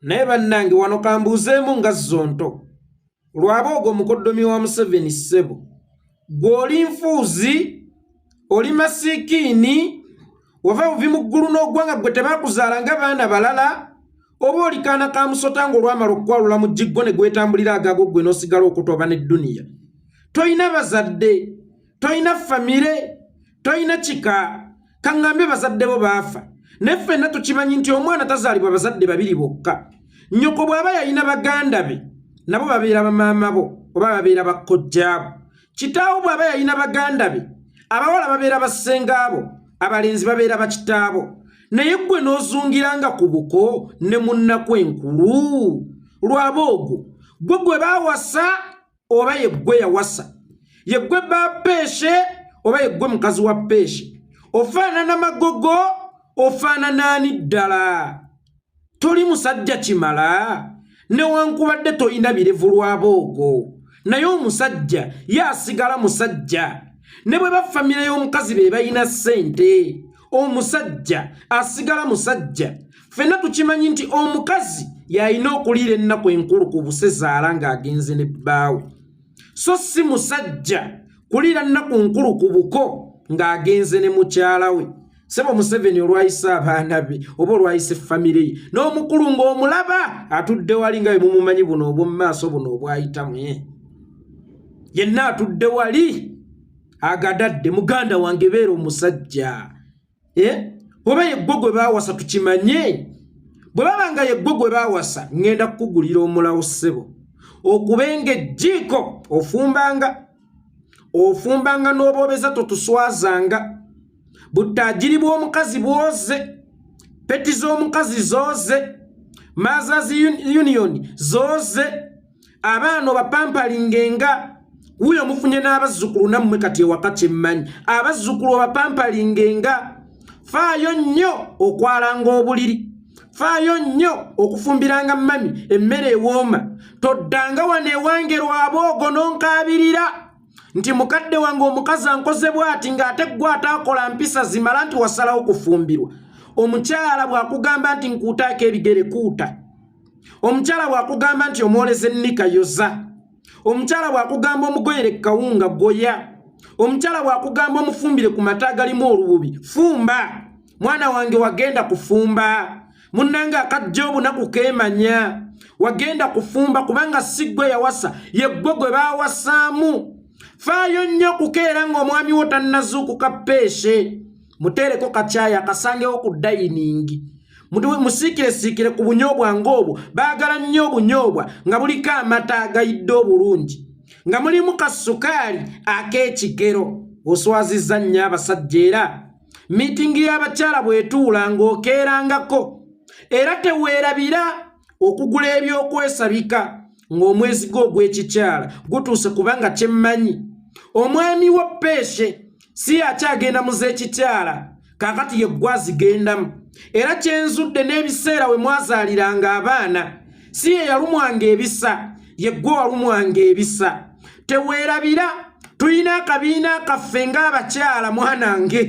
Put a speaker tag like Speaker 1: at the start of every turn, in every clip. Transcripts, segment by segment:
Speaker 1: naye bannange wano kambuuzeemu nga zonto lwaboogo mukoddomi wa Museveni ssebo gw'oli nfuuzi oli masikiini wava buvi mu ggulu n'oggwanga gwe tebakuzaala nga baana balala oba oli kaana ka musota ng'olwamala okukwalula mu jjiggo ne gwetambulira agaago gwe n'osigala okutoba n'edduniya toyina bazadde toyina famire toyina kika kaŋŋambe bazadde bo baafa ne ffenna tukimanyi nti omwana tazaalibwa bazadde babiri bokka nnyoko bw'aba yalina baganda be nabo babeera bamaama bo oba babeera bakkojjaabo kitaawo bw'aba yalina baganda be abawala babeera bassengaabo abalenzi babeera bakitaabo naye gwe n'ozungiranga ku buko ne munnaku enkulu lwaboogo gwe baawasa oba ye gwe yawasa ye gwe baapeeshe oba ye gwe mukazi wa peeshe ofaanana magogo ofaanana ani ddala toli musajja kimala newankubadde toyina birevu lwaboogo naye omusajja ye asigala musajja ne bwe bafamire y'omukazi be balina ssente omusajja asigala musajja ffenna tukimanyi nti omukazi yalina okuliira ennaku enkulu ku busezaala ng'agenze ne bbaawe so si musajja kuliira nnaku nkulu ku buko ng'agenze ne mukyala we sebo Museveni olwayise abaana be oba olwayise famire ye n'omukulu ng'omulaba atudde wali nga bwe mumumanyi buno obw'omu maaso buno obwayitamu yenna atudde wali agadadde muganda wange beera omusajja oba yeggwe gwe baawasa tukimanye bwe babanga yeggwe gwe baawasa ŋŋenda kukugulira omulawo ssebo okubenga ejjiiko ofumbanga n'oboobeza totuswazanga butajiri bw'omukazi bwoze peti z'omukazi zooze Mothers Union zooze abaana bapampalingenga wuyo mufunye n'abazzukulu nammwe kati ewaka kyemmanyi abazzukulu bapampalingenga faayo nnyo okwalanga obuliri faayo nnyo okufumbiranga mami emmere ewooma toddanga wano ewange lwaboogo n'onkaabirira nti mukadde wange omukazi ankoze bw'ati ng'ate ggwe ataakola mpisa zimala nti wasalawo kufumbirwa omukyala bw'akugamba nti nkuutaako ebigere kuuta omukyala bw'akugamba nti omwoleze nnika yoza omukyala bw'akugamba omugoyere kawunga goya omukyala bw'akugamba omufumbire ku mata agalimu olububi fumba mwana wange wagenda kufumba munnanga akajja obunaku keemanya wagenda kufumba kubanga si ggwe yawasa ye ggwe gwe baawasaamu faayo nnyo kukeera ng'omwami wo tannazuukuka peeshe muteereko kakyaya akasangewo ku dayiningi musiikire ku bunyoobwa ng'obwo baagala nnyo obunyoobwa nga buliko amata agayidde obulungi nga mulimu kasukaali ak'ekigero oswazizza nnyo abasajja era miitingi y'abakyala bw'etuula ng'okeerangako era teweerabira okugula ebyokwesabika ng'omwezi gw'ogw'ekikyala gutuuse kubanga kyemmanyi omwami wa peeshe si akyagenda mu z'ekikyala kaakati ye gwazigendamu era kyenzudde n'ebiseera we mwazaaliranga abaana si ye yalumwanga ebisa ye gwe walumwanga ebisa teweerabira tulina akabiina kaffe ng'abakyala mwanange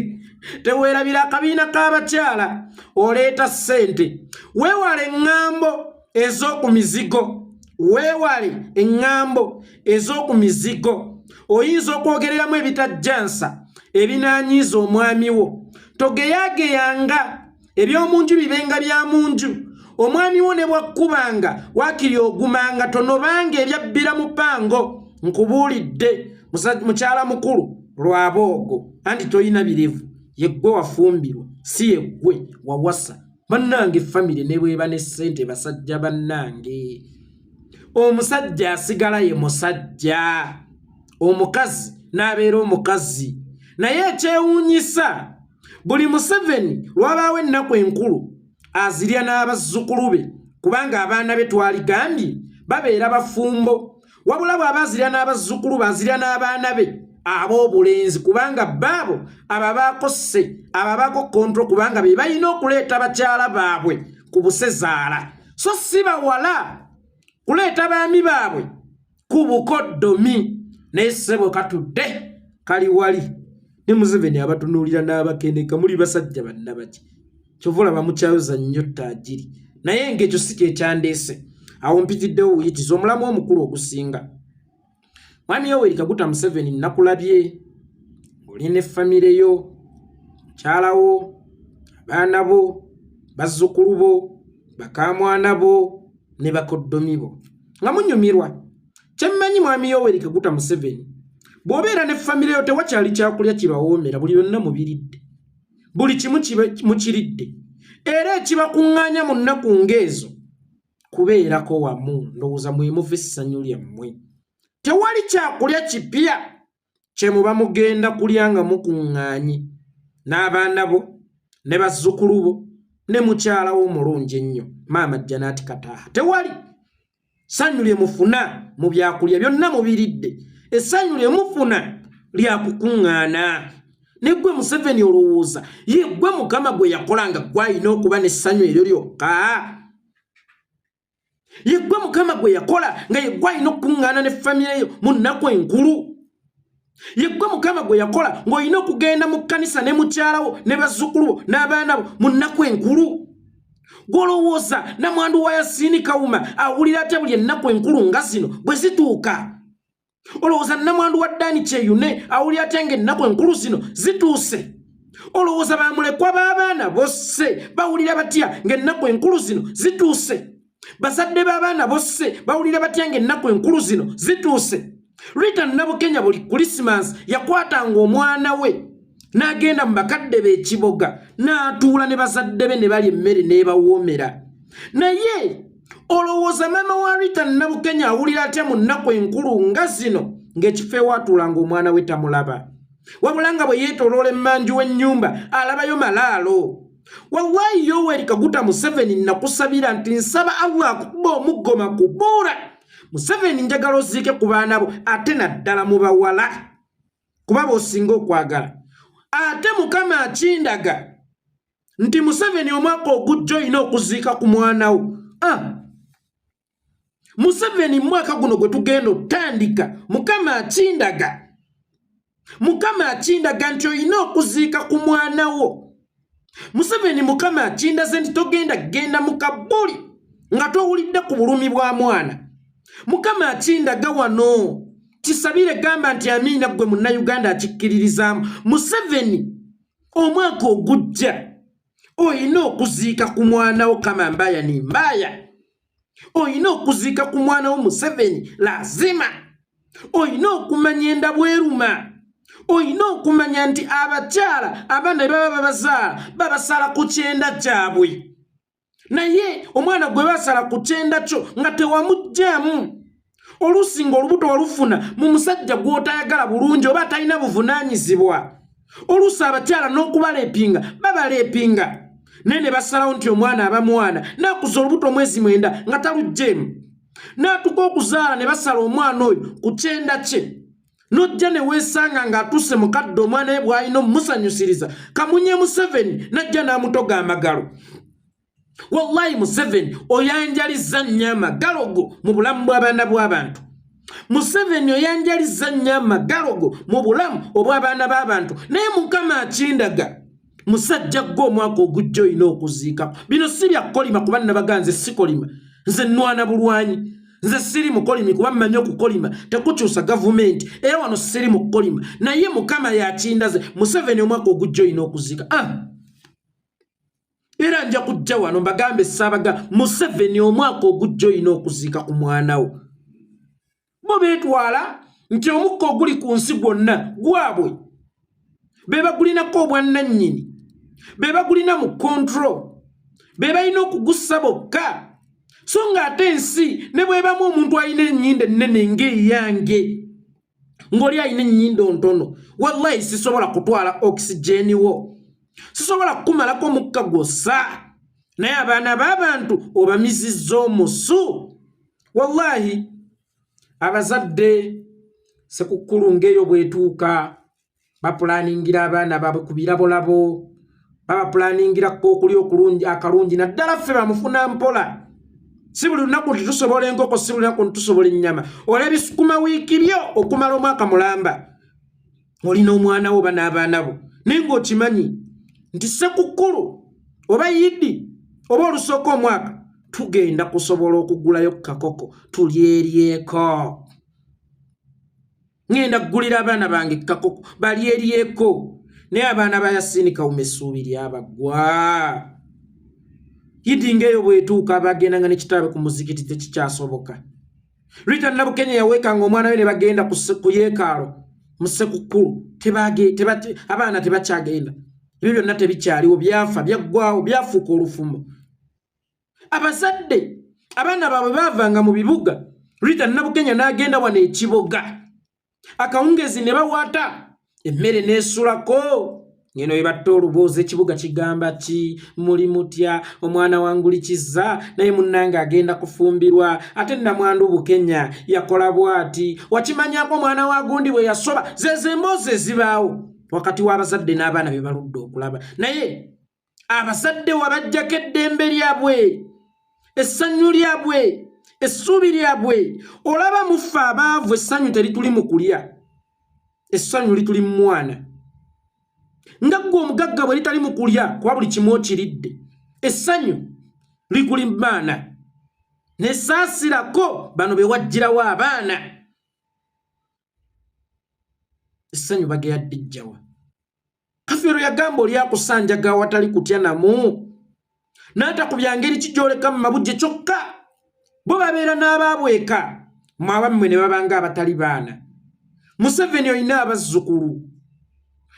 Speaker 1: teweerabira akabiina k'abakyala oleeta ssente weewale eŋŋambo ez'oku mizigo weewale eŋŋambo ez'oku mizigo oyinza okwogereramu ebitajjansa ebinaanyiiza omwami wo togeyaageyanga eby'omunju bibenga bya munju omwami wo ne bwakkubanga waakiri ogumanga tonobanga ebyabbira mu pango nkubuulidde mukyala mukulu lwaboogo anti toyina birevu yeggwe wafumbirwa si yeggwe wawasa bannange famire ne bweba ne ssente basajja bannange omusajja asigala ye musajja omukazi n'abeera omukazi naye ekyewuunyisa buli Museveni lwabaawo ennaku enkulu azirya n'abazzukulu be kubanga abaana be twaligambye babeera bafumbo wabula bw'aba azirya n'abazzukulu bazirya n'abaana be ab'obulenzi kubanga baabo ababaako sse ababaako kontro kubanga be balina okuleeta bakyala baabwe ku busezaala so si bawala kuleeta baami baabwe ku bukoddomi naye ssebo katudde kali wali ne Museveni abatunuulira n'abakeneka muli basajja bannabaki kyovula bamukyayoza nnyo ttajiri naye ng'ekyo si kyekyandeese awo mpitiddewo wuyitiza omulamu omukulu okusinga. Mwami Yoweri Kaguta Museveni nakulabye oli ne famire yo, mukyala wo, abaana bo, bazzukulu bo, bakamwana bo ne bakoddomi bo nga munyumirwa. Kyemmanyi Mwami Yoweri Kaguta Museveni bw'obeera ne famire yo tewakyali kyakulya kibawoomera, buli byonna mubiridde, buli kimu mukiridde, era ekibakuŋŋaanya mu nnaku ng'ezo kubeerako wamu, ndowooza mwemuva essanyu lyammwe. Tewali kyakulya kipya kye muba mugenda kulya nga mukuŋŋaanye n'abaana bo ne bazzukulu bo ne mukyala wo omulungi ennyo Maama Janet Kataaha. Tewali ssanyu lye mufuna mu byakulya byonna mubiridde, essanyu lye mufuna lya kukuŋŋaana. Ne ggwe Museveni olowooza ye ggwe Mukama gwe yakola nga gw'alina okuba n'essanyu eryo lyokka? Ye ggwe Mukama gwe yakola nga ye gw'alina okukuŋŋaana ne famire yo mu nnaku enkulu? Ye ggwe Mukama gwe yakola ng'olina okugenda mu kkanisa ne mukyala wo ne bazzukulu bo n'abaana bo mu nnaku enkulu? Gw'olowooza namwandu wa Yasiini Kawuma awulira atya buli ennaku enkulu nga zino bwe zituuka? Olowooza namwandu wa Dani Kyeyune awulira atya ng'ennaku enkulu zino zituuse? Olowooza bamulekwa b'abaana bosse bawulira batya ng'ennaku enkulu zino zituuse? Bazadde b'abaana bosse bawulira batya ng'ennaku enkulu zino zituuse? Rita Nabukenya buli Christmas yakwatanga omwana we n'agenda mu bakadde be ekiboga n'atuula ne bazadde be ne balya emmere n'ebawoomera. Naye olowooza maama wa Rita Nabukenya awulira atya mu nnaku enkulu nga zino ng'ekifo ewaatuulanga omwana we tamulaba, wabula nga bwe yeetoloola emmanju w'ennyumba alabayo malaalo? Wallahi Yoweri Kaguta Museveni nakusabira nti nsaba Allah akukuba omuggo makubuura. Museveni njagala oziike ku baana bo ate naddala mu bawala kuba b'osinga okwagala. Ate Mukama akindaga nti Museveni omwaka ogujja olina okuziika ku mwana wo. Museveni mwaka guno gwe tugenda otandika Mukama akindaga. Mukama akindaga nti olina okuziika ku mwana wo. Museveni Mukama akindaze nti togenda genda mu Kabuli nga towulidde ku bulumi bwa mwana. Mukama akindaga wano kisabire gamba nti amiina gwe munnayuganda akikkiririzaamu. Museveni omwaka ogujja olina okuziika ku mwana wo kama mbaya ni mbaya. Olina okuziika ku mwana wo Museveni lazima. Olina okumanya enda bweruma. Olina okumanya nti abakyala abaana baba babazaala babasala ku kyenda kyabwe, naye omwana gwe basala ku kyenda kyo nga tewamugjamu. Oluusi ng'olubuto walufuna mu musajja gw'otayagala bulungi oba atalina buvunaanyizibwa. Oluusi abakyala n'okubaleepinga babaleepinga naye ne basalawo nti omwana aba mwana n'akuza olubuto mwezi 9 nga talugjeemu, n'atuka okuzaala ne basala omwana oyo ku kyenda kye. Nojja ne weesanga ng'atuuse mukadde omwana we bw'alina omusanyusiriza kamunye Museveni najja n'amutoga amagalo. Wallahi Museveni oyanjalizza nnyo amagalo go mu bulamu bw'abaana bw'abantu. Museveni oyanjalizza nnyo amagalo go mu bulamu obw'abaana b'abantu. Naye Mukama akindaga musajja gwe omwaka ogujja olina okuziika. Bino si bya kolima kuba nabaga nze si kolima, nze nnwana bulwanyi. Nze siri mukolimi kuba mmanyi okukolima tekukyusa gavumenti era wano siri mukolima. Naye Mukama yakindaze Museveni omwaka ogujja olina okuziika. Era nja kujja wano mbagambe Ssaabaga Museveni omwaka ogujja olina okuziika ku mwana wo. Bo beetwala nti omukka oguli ku nsi gwonna gwabwe, be bagulinako obwannannyini, be bagulina mu control, be balina okugussa bokka. So ng'ate ensi ne bwebamu omuntu alina ennyindo ennene ng'eyange ng'oli alina ennyindo ntono, wallahi sisobola kutwala oxygen wo, sisobola kukumalako omukka gwossa. Naye abaana b'abantu obamizizza omusu. Wallahi abazadde sekukkulu ng'eyo bwetuuka bapulaningira abaana baabwe ku birabolabo, babapulanningirako okulya okulungi akalungi, naddala ffe bamufuna mpola. Si buli lunaku tusobola enkoko, si buli lunaku tusobola ennyama. Olaba ebisukuma wiiki byo okumala omwaka mulamba olina omwana wo n'abaana bo, naye ng'okimanyi nti sekukkulu oba yiddi oba olusooka omwaka tugenda kusobola okugulayo kakoko tulyeryeko. Ngenda kugulira abaana bange kakoko balyeryeko. Naye abaana ba Yasini Kawume essuubi abagwa. Yidingeyo bwetuuka abagenda nga ne kitabe ku muzikiti tekikyasoboka. Rita Nabukenya yawekanga omwana we ne bagenda ku yeekaalo mu Ssekukkulu abaana tebakyagenda. Ebyo byonna tebikyaliwo, byafa byaggwawo, byafuuka olufumo. Abazadde abaana baabwe baavanga mu bibuga, Rita Nabukenya n'agenda wano ekiboga, akawungezi ne bawaata, emmere n'esulako. Ngeno yebatta oluboozi ekibuga kigamba ki, muli mutya, omwana wangulikiza, naye munnange agenda kufumbirwa, ate Namwandu Bukenya yakola bw'ati, wakimanyako omwana wa gundi bwe yasoba. Zezo emboozi ezibaawo wakati w'abazadde n'abaana be baludde okulaba. Naye abazadde wabajjako eddembe lyabwe, essanyu lyabwe, essuubi lyabwe. Olaba mufa abaavu, essanyu terituli mu kulya, essanyu lituli mu mwana. Nga gwe omugagga bwe litali mu kulya kuba buli kimu okiridde, essanyu likuli mu baana. Nesaasirako bano be wajjirawo abaana, essanyu bageyadde ejjawa. Kafeero yagamba oli akusanjaga watali kutya namu, n'atakubya ngeri ki gy'oleka mu mabujje kyokka. Bo babeera n'abaabweka, mmwe abammwe ne babanga abatali baana. Museveni olina abazzukulu,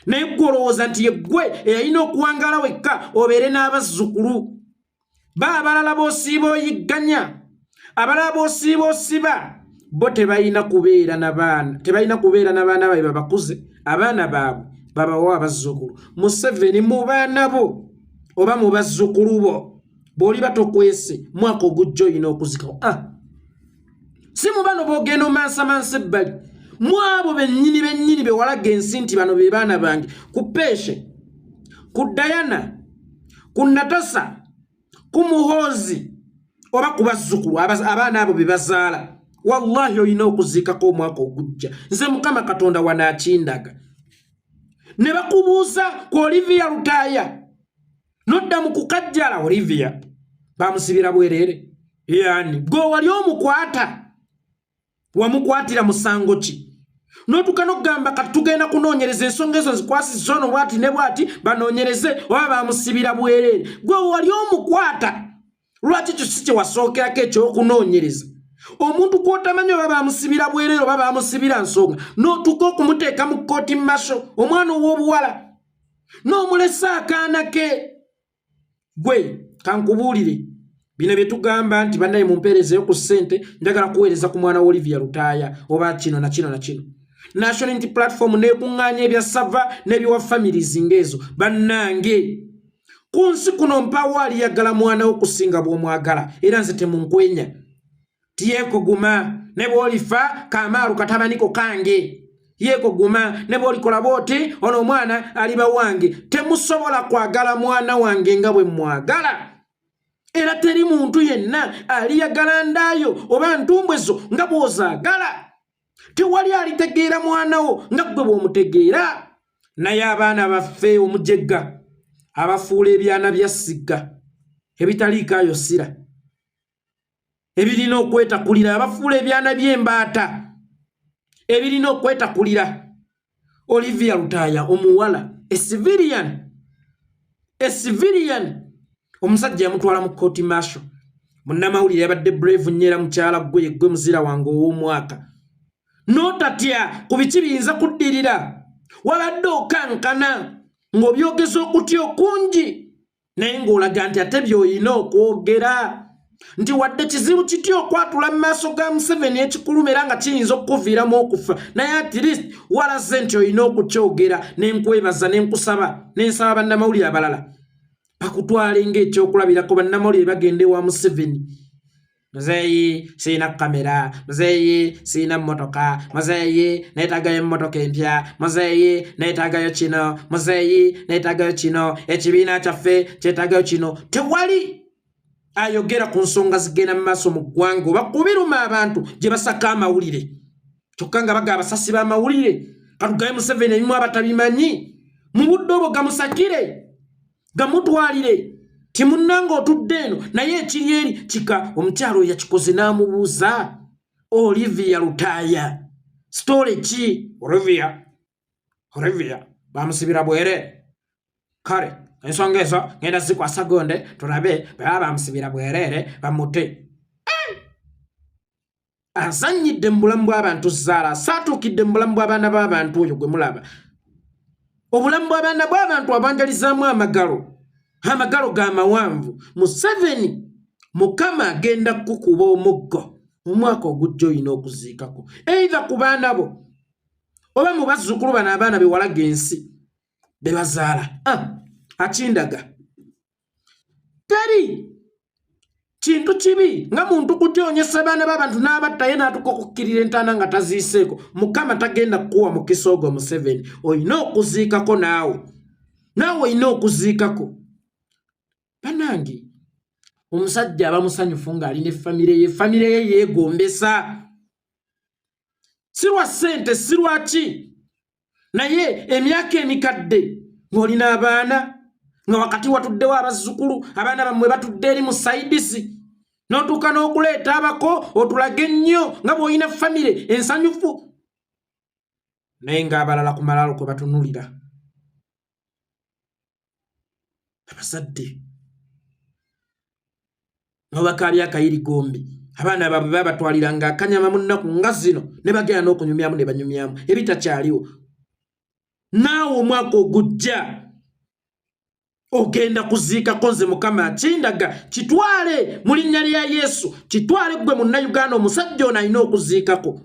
Speaker 1: naye gwe olowooza nti ye ggwe eyalina okuwangaala wekka obeere n'abazzukulu. Abalala b'osiiba oyigganya, abalala b'osiiba osiba, bo tebalina kubeera n'abaana, tebalina kubeera n'abaana baabwe babakuze, abaana baabwe babawa abazzukulu. Museveni mu baana bo oba mu bazzukulu bo bw'oli batokwese mwaka ogujja olina okuzikawo. Si mu bano boogenda omansamansa ebbali, mu abo bennyini be walaga ensi nti bano be baana bange, ku Peshe, ku Dayana, ku Natasa, ku Muhoozi oba ku bazzukulu abaana abo be bazaala. Wallahi olina okuziikako omwaka ogujja. Nze Mukama Katonda wanaakindaga. Ne bakubuuza ku Olivia Lutaaya, nodda mu kukajjala Olivia bamusibira bwereere. Yani gwe wali omukwata, wamukwatira musango ki? Notuka n'okugamba kati tugenda kunoonyereza ensonga ezo zikwasisa ono bwati ne bwati banoonyereze oba bamusibira bwereere. Gwe wali omukwata, lwaki kyo si kye wasookerako ekyokunoonyereza? Omuntu kw'otamanyi oba bamusibira bwereere oba bamusibira nsonga, n'otuka okumuteeka mu kkooti masho, omwana ow'obuwala n'omulesa akaana ke. Gwe kankubuulire, bino bye tugamba nti bannaye mumpeerezeyo ku ssente, njagala kuweereza ku mwana wa Olivia Lutaaya oba kino na kino na kino. National Unity Platform neekuŋŋaanya ebya sava n'ebiwa families ng'ezo. Bannange, ku nsi kuno mpaawo aliyagala mwana wo okusinga bw'omwagala, era nze temunkwenya. Tiyekoguma ne bw'olifa kamaaru katabaniko kange, yekoguma ne bw'olikola bw'oti ono omwana aliba wange. Temusobola kwagala mwana wange nga bwe mwagala, era teri muntu yenna aliyagala ndaayo oba ntumbwe zo nga bw'ozaagala. Tewali alitegeera mwana wo nga gwe bw'omutegeera. Naye abaana baffe omujegga abafuula ebyana bya sigga ebitaliikaayo ssira, ebirina okwetakulira, abafuula ebyana by'embaata ebirina okwetakulira. Olivia Lutaaya omuwala, a civilian, omusajja yamutwala mu kkooti masho. Munnamawulire yabadde brave nnyera mukyala gwe muzira wange ow'omwaka. N'otatya ku biki biyinza kuddirira, wabadde okankana ng'obyogeza okutya okungi, naye ng'olaga nti ate by'olina okwogera, nti wadde kizibu kitya okwatula mu maaso ga Museveni ekikulu era nga kiyinza okukuviiramu okufa, naye at least walaze nti olina okukyogera. Nenkwebaza nenkusaba nensaba bannamawulire abalala bakutwale ng'ekyokulabirako. Bannamawulire bagende wa Museveni, muzeeyi siina kamera, muzeeyi siina mmotoka, muzeeyi neetagayo emmotoka empya, muzeeyi neetagayo kino, muzeeyi neetagayo kino, ekibiina kyaffe kyetagayo kino. Tewali ayogera ku nsonga zigenda mu maaso mu ggwanga oba kubiruma abantu gye basaka amawulire, kyokka nga baga abasasi b'amawulire katugaye Museveni ebimu abatabimanyi mu budde obwo gamusakire gamutwalire. timunanga otudde eno naye ekiri eri kika omukyalo yakikoze n'amubuuza Olivia Lutaya story ki Olivia bamusibira bwerere kale ensonga ezo ngenda zikwasa gonde tulabe baba bamusibira bwerere bamute azanyidde mu bulamu bw'abantu zaala saatuukidde mu bulamu bw'abaana b'abantu oyo gwe mulaba obulamu bw'abaana bw'abantu abanjalizaamu amagalo ga mawanvu Museveni Mukama agenda kukuba omuggo omwaka ogujja olina okuziikako eitha ku baana bo oba mu bazzukulu bano abaana be walaga ensi be bazaala akindaga teri kintu kibi nga muntu kutyonyesa baana b'abantu n'abatta ye n'atuuka okukkirira entaana nga taziiseeko Mukama tagenda kukuwa mukisa ogwo Museveni olina okuziikako naawe olina okuziikako banange omusajja aba musanyufu ng'alina effamire ye yeegombesa si lwa ssente si lwaki naye emyaka emikadde ng'olina abaana nga wakati watuddewo abazzukulu abaana bammwe batudde eri mu sayidisi n'otuuka n'okuleeta abako otulage ennyo nga bw'olina famire ensanyufu naye ng'abalala ku malaalo kwe batunulira abazadde n'obakaali akayirigombi abaana baabwe babatwaliranga akanyama mu nnaku nga zino ne bagenda n'okunyumyamu ne banyumyamu ebitakyaliwo naawe omwaka ogujja ogenda kuziikako nze Mukama akindaga kitwale mu linnya lya Yesu kitwale gwe munnayuganda omusajja ono alina okuziikako